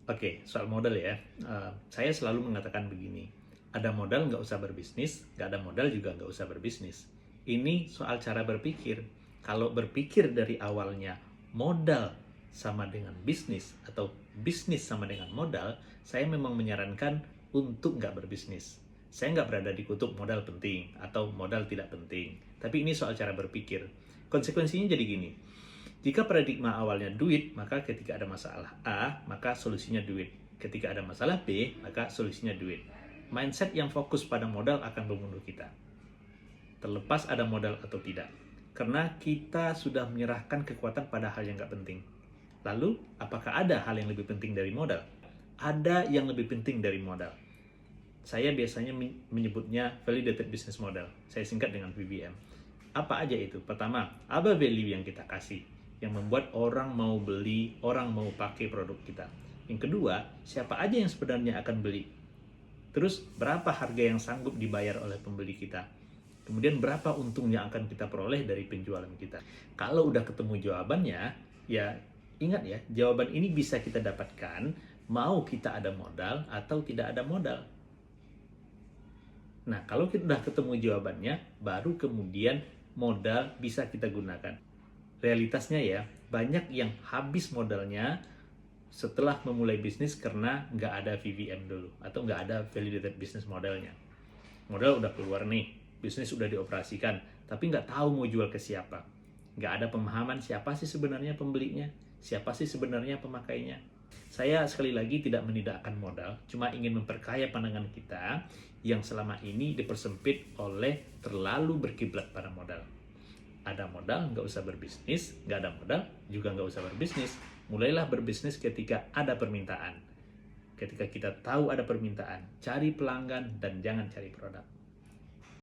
Oke, soal modal ya. Saya selalu mengatakan begini, ada modal nggak usah berbisnis, nggak ada modal juga nggak usah berbisnis. Ini soal cara berpikir. Kalau berpikir dari awalnya modal sama dengan bisnis atau bisnis sama dengan modal, saya memang menyarankan untuk nggak berbisnis. Saya nggak berada di kutub modal penting atau modal tidak penting. Tapi ini soal cara berpikir. Konsekuensinya jadi gini, jika paradigma awalnya duit, maka ketika ada masalah A, maka solusinya duit. Ketika ada masalah B, maka solusinya duit. Mindset yang fokus pada modal akan membunuh kita. Terlepas ada modal atau tidak. Karena kita sudah menyerahkan kekuatan pada hal yang nggak penting. Lalu, apakah ada hal yang lebih penting dari modal? Ada yang lebih penting dari modal. Saya biasanya menyebutnya validated business model. Saya singkat dengan VBM. Apa aja itu? Pertama, apa value yang kita kasih yang membuat orang mau beli, orang mau pakai produk kita. Yang kedua, siapa aja yang sebenarnya akan beli. Terus, berapa harga yang sanggup dibayar oleh pembeli kita. Kemudian, berapa untung yang akan kita peroleh dari penjualan kita. Kalau udah ketemu jawabannya, ya ingat ya, jawaban ini bisa kita dapatkan mau kita ada modal atau tidak ada modal. Nah, kalau kita udah ketemu jawabannya, baru kemudian modal bisa kita gunakan. Realitasnya ya, banyak yang habis modalnya setelah memulai bisnis karena nggak ada VBM dulu, atau nggak ada validated business modelnya. Modal udah keluar nih, bisnis udah dioperasikan, tapi nggak tahu mau jual ke siapa. Nggak ada pemahaman siapa sih sebenarnya pembelinya, siapa sih sebenarnya pemakainya. Saya sekali lagi tidak menidakkan modal, cuma ingin memperkaya pandangan kita yang selama ini dipersempit oleh terlalu berkiblat pada modal. Ada modal, nggak usah berbisnis. Nggak ada modal, juga nggak usah berbisnis. Mulailah berbisnis ketika ada permintaan. Ketika kita tahu ada permintaan, cari pelanggan dan jangan cari produk.